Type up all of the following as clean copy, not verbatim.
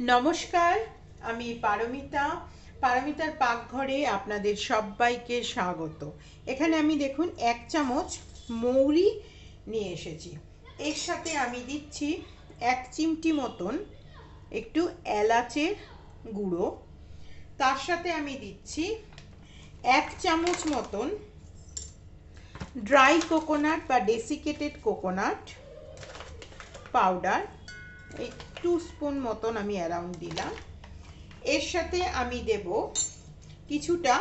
নমস্কার, আমি পারমিতা। পারমিতার পাকঘরে আপনাদের সবাইকে স্বাগত। এখানে আমি দেখুন 1 চামচ মৌরি নিয়ে এসেছি। এর সাথে আমি দিচ্ছি 1 চিমটি মতন একটু এলাচের গুঁড়ো। তার সাথে আমি দিচ্ছি 1 চামচ মতন ড্রাই কোকোনাট বা ডেসিকেটেড কোকোনাট পাউডার, এই 2 স্পুন মতন আমি অ্যারাউন্ড দিলাম। এর সাথে আমি দেব কিছুটা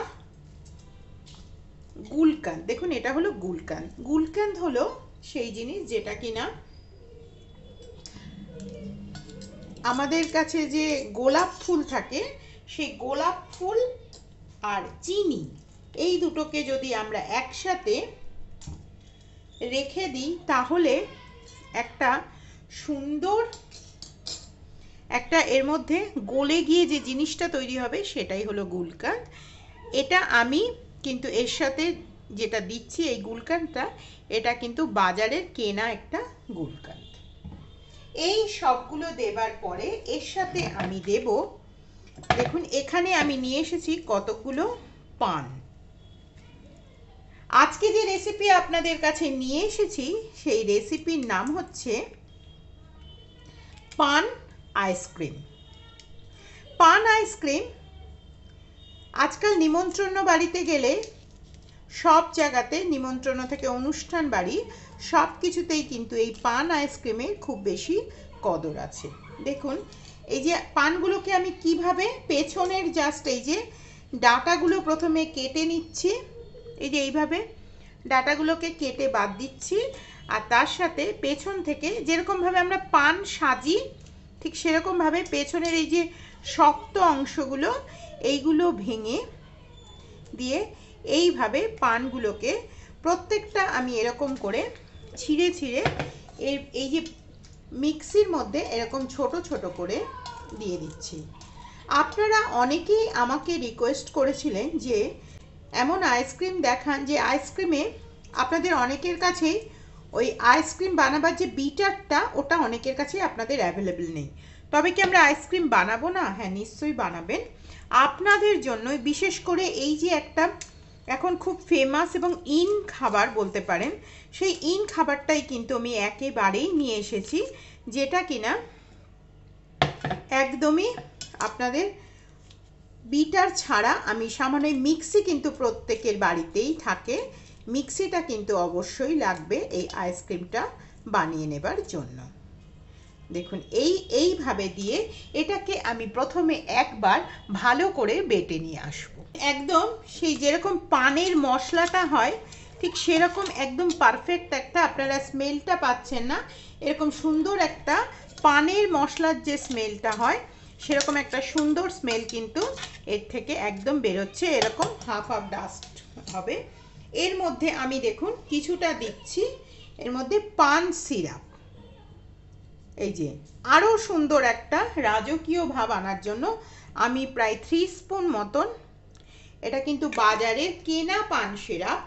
গুলকান্দ। দেখুন এটা হলো গুলকান্দ। গুলকান্দ হলো সেই জিনিস যেটা কিনা আমাদের কাছে যে গোলাপ ফুল থাকে, সেই গোলাপ ফুল আর চিনি এই দুটোকে যদি আমরা একসাথে রেখে দিই তাহলে একটা সুন্দর একটা এর মধ্যে গলে গিয়ে যে জিনিসটা তৈরি হবে সেটাই হলো গুলকান্দ। এটা আমি কিন্তু এর সাথে যেটা দিচ্ছি এই গুলকান্দটা, এটা কিন্তু বাজারের কেনা একটা গুলকান্দ। এই সবগুলো দেবার পরে এর সাথে আমি দেব, দেখুন এখানে আমি নিয়ে এসেছি কতগুলো পান। আজকে যে রেসিপি আপনাদের কাছে নিয়ে এসেছি সেই রেসিপির নাম হচ্ছে পান আইসক্রিম। পান আইসক্রিম আজকাল নিমন্ত্রণ বাড়িতে গেলে সব জায়গাতে, নিমন্ত্রণ থেকে অনুষ্ঠান বাড়ি সব কিছুতেই কিন্তু এই পান আইসক্রিমের খুব বেশি কদর আছে। দেখুন এই যে পানগুলোকে আমি কিভাবে পেছনের জাস্ট এই যে ডাটাগুলো প্রথমে কেটে নিচ্ছি, এই যে এইভাবে ডাটাগুলোকে কেটে বাদ দিচ্ছি, আর তার সাথে পেছন থেকে যেরকমভাবে আমরা পান সাজি ঠিক সেরকমভাবে পেছনের এই যে শক্ত অংশগুলো এইগুলো ভেঙে দিয়ে এইভাবে পানগুলোকে প্রত্যেকটা আমি এরকম করে ছিঁড়ে ছিঁড়ে এই যে মিক্সির মধ্যে এরকম ছোট ছোট করে দিয়ে দিচ্ছি। আপনারা অনেকেই আমাকে রিকোয়েস্ট করেছিলেন যে এমন আইসক্রিম দেখান যে আইসক্রিমে আপনাদের অনেকের কাছেই ওই আইসক্রিম বানাবার যে বিটারটা ওটা অনেকের কাছেই আপনাদের অ্যাভেলেবেল নেই। তবে কি আমরা আইসক্রিম বানাবো না? হ্যাঁ, নিশ্চয়ই বানাবেন। আপনাদের জন্য বিশেষ করে এই যে একটা এখন খুব ফেমাস এবং ইন খাবার বলতে পারেন, সেই ইন খাবারটাই কিন্তু আমি একেবারেই নিয়ে এসেছি, যেটা কিনা একদমই আপনাদের বিটার ছাড়া আমি সামান্য মিক্সি কিন্তু প্রত্যেকের বাড়িতেই থাকে, মিক্সিটা কিন্তু অবশ্যই লাগবে এই আইসক্রিমটা বানিয়ে নেবার জন্য। দেখুন এইভাবে দিয়ে এটাকে আমি প্রথমে একবার ভালো করে বেটে নিয়ে আসবো। একদম সেই যেরকম পানের মশলাটা হয় ঠিক সেরকম একদম পারফেক্ট একটা, আপনারা স্মেলটা পাচ্ছেন না, এরকম সুন্দর একটা পানের মশলার যে স্মেলটা হয় সেরকম একটা সুন্দর স্মেল কিন্তু এর থেকে একদম বেরোচ্ছে। এরকম হাফ হাফ ডাস্ট হবে। এর মধ্যে আমি দেখুন কিছুটা দিচ্ছি এর মধ্যে পান সিরাপ। এই যে আরও সুন্দর একটা রাজকীয় ভাব আনার জন্য আমি প্রায় 3 স্পুন মতন, এটা কিন্তু বাজারের কেনা পান সিরাপ।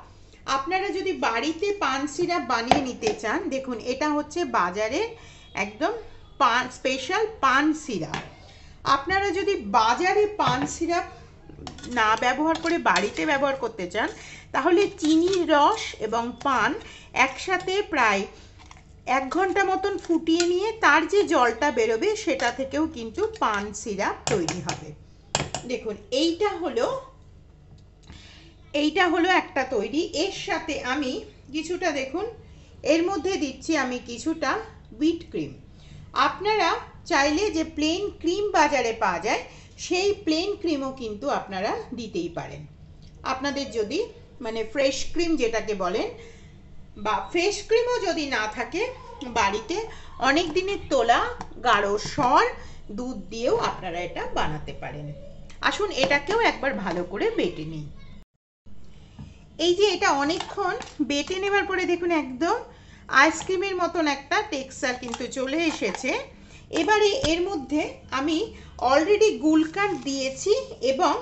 আপনারা যদি বাড়িতে পান সিরাপ বানিয়ে নিতে চান, দেখুন এটা হচ্ছে বাজারের একদম পান স্পেশাল পান সিরাপ। আপনারা যদি বাজারে পান সিরাপ না ব্যবহার করে বাড়িতে ব্যবহার করতে চান, তাহলে চিনির রস এবং পান একসাথে প্রায় 1 ঘন্টা মতন ফুটিয়ে নিয়ে তার যে জলটা বেরোবে সেটা থেকেও কিন্তু পান সিরাপ তৈরি হবে। দেখুন এইটা হলো একটা তৈরি। এর সাথে আমি কিছুটা, দেখুন এর মধ্যে দিচ্ছি আমি কিছুটা হুইট ক্রিম। আপনারা চাইলে যে প্লেন ক্রিম বাজারে পাওয়া যায় সেই প্লেন ক্রিমও কিন্তু আপনারা দিতেই পারেন। আপনাদের যদি মানে ফ্রেশ ক্রিম যেটাকে বলেন, বা ফ্রেশ ক্রিমও যদি না থাকে বাড়িতে অনেক দিনের তোলা গাঢ় সর দুধ দিয়েও আপনারা এটা বানাতে পারেন। আসুন এটাকেও একবার ভালো করে বেটে নিই। এই যে এটা অনেকক্ষণ বেটে নেবার পরে দেখুন একদম আইসক্রিমের মতন একটা টেক্সচার কিন্তু চলে এসেছে। এবারে এর মধ্যে আমি অলরেডি গুলকান্দ দিয়েছি এবং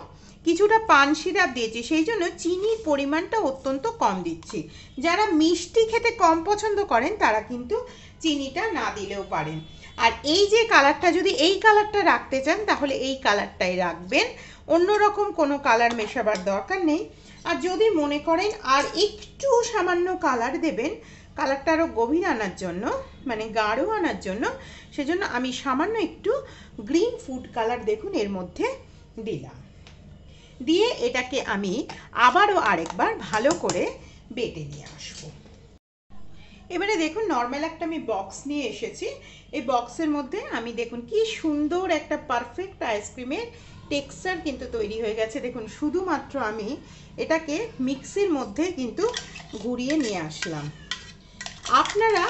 কিছুটা পান সিরাপ দিয়েছি, সেই জন্য চিনির পরিমাণটা অত্যন্ত কম দিচ্ছি। যারা মিষ্টি খেতে কম পছন্দ করেন তারা কিন্তু চিনিটা না দিলেও পারেন। আর এই যে কালারটা, যদি এই কালারটা রাখতে চান তাহলে এই কালারটাই রাখবেন, অন্যরকম কোনো কালার মেশাবার দরকার নেই। আর যদি মনে করেন আর একটু সামান্য কালার দেবেন, কালারটা আরও গভীর আনার জন্য, মানে গাঢ় আনার জন্য, সেজন্য আমি সামান্য একটু গ্রিন ফুড কালার দেখুন এর মধ্যে দিলাম। দিয়ে এটাকে আমি আবারও আরেকবার ভালো করে বেটে নিয়ে আসবো। এবারে দেখুন নর্মাল একটা আমি বক্স নিয়ে এসেছি। এই বক্সের মধ্যে আমি দেখুন কি সুন্দর একটা পারফেক্ট আইসক্রিমের টেক্সচার কিন্তু তৈরি হয়ে গেছে। দেখুন শুধুমাত্র আমি এটাকে মিক্সির মধ্যে কিন্তু ঘুরিয়ে নিয়ে আসলাম। আপনারা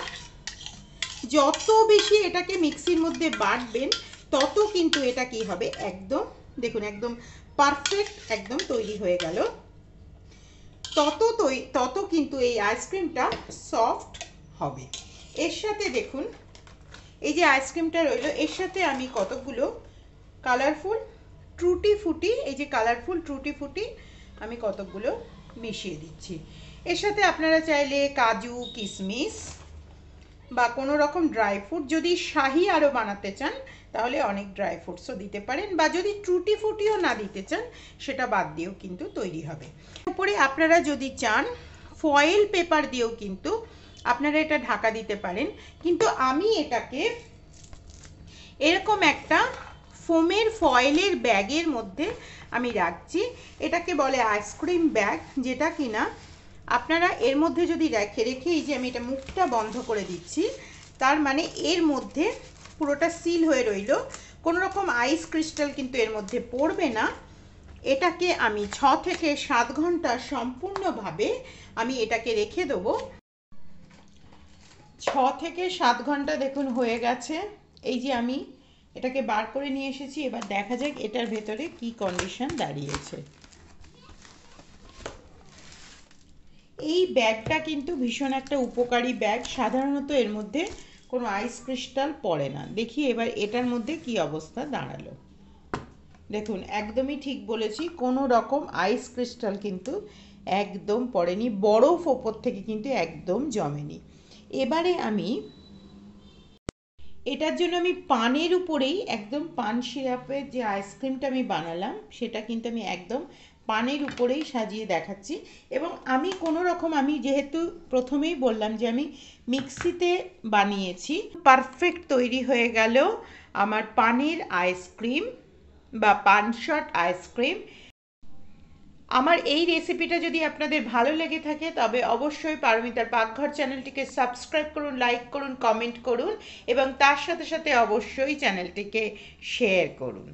যত বেশি এটাকে মিক্সির মধ্যে বাটবেন তত কিন্তু এটা কি হবে, একদম দেখুন একদম পারফেক্ট একদম তৈরি হয়ে গেল। তত কিন্তু এই আইসক্রিমটা সফট হবে। এর সাথে দেখুন এই যে আইসক্রিমটা রইল, এর সাথে আমি কতগুলো কালারফুল টুটি ফুটি, এই যে কালারফুল টুটি ফুটি আমি কতগুলো মিশিয়ে দিচ্ছি। এর সাথে আপনারা চাইলে কাজু কিশমিশ বা কোনো রকম ড্রাই ফ্রুট, যদি শাহি আরও বানাতে চান তাহলে অনেক ড্রাই ফ্রুটসও দিতে পারেন, বা যদি টুটি ফুটিও না দিতে চান সেটা বাদ দিয়েও কিন্তু তৈরি হবে। উপরে আপনারা যদি চান ফয়েল পেপার দিয়েও কিন্তু আপনারা এটা ঢাকা দিতে পারেন, কিন্তু আমি এটাকে এরকম একটা ফোমের ফয়েলের ব্যাগের মধ্যে আমি রাখছি। এটাকে বলে আইসক্রিম ব্যাগ, যেটা কিনা আপনারা এর মধ্যে যদি রেখে এই যে আমি এটা মুখটা বন্ধ করে দিচ্ছি, তার মানে এর মধ্যে পুরোটা সিল হয়ে রইল, কোনো রকম আইস ক্রিস্টাল কিন্তু এর মধ্যে পড়বে না। এটাকে আমি 6 থেকে 7 ঘন্টা সম্পূর্ণভাবে আমি এটাকে রেখে দেবো। 6 থেকে 7 ঘন্টা দেখুন হয়ে গেছে। এই যে আমি এটাকে বার করে নিয়ে এসেছি, এবার দেখা যাক এটার ভেতরে কি কন্ডিশন দাঁড়িয়েছে। এই ব্যাগটা কিন্তু ভীষণ একটা উপকারী ব্যাগ, সাধারণত এর মধ্যে কোনো আইস ক্রিস্টাল পড়ে না। দেখি এবার এটার মধ্যে কি অবস্থা দাঁড়ালো। দেখুন একদমই ঠিক বলেছি, কোনো রকম আইস ক্রিস্টাল কিন্তু একদম পড়েনি, বরফ ওপর থেকে কিন্তু একদম জমেনি। এবারে আমি এটার জন্য আমি পানের উপরেই একদম পান সিরাপের যে আইসক্রিমটা আমি বানালাম সেটা কিন্তু আমি একদম পানের উপরেই সাজিয়ে দেখাচ্ছি। এবং আমি কোনো রকম, আমি যেহেতু প্রথমেই বললাম যে আমি মিক্সিতে বানিয়েছি, পারফেক্ট তৈরি হয়ে গেল আমার পানের আইসক্রিম বা পানশট আইসক্রিম। আমার এই রেসিপিটা যদি আপনাদের ভালো লেগে থাকে তবে অবশ্যই পারমিতার পাকঘর চ্যানেলটিকে সাবস্ক্রাইব করুন, লাইক করুন, কমেন্ট করুন এবং তার সাথে সাথে অবশ্যই চ্যানেলটিকে শেয়ার করুন।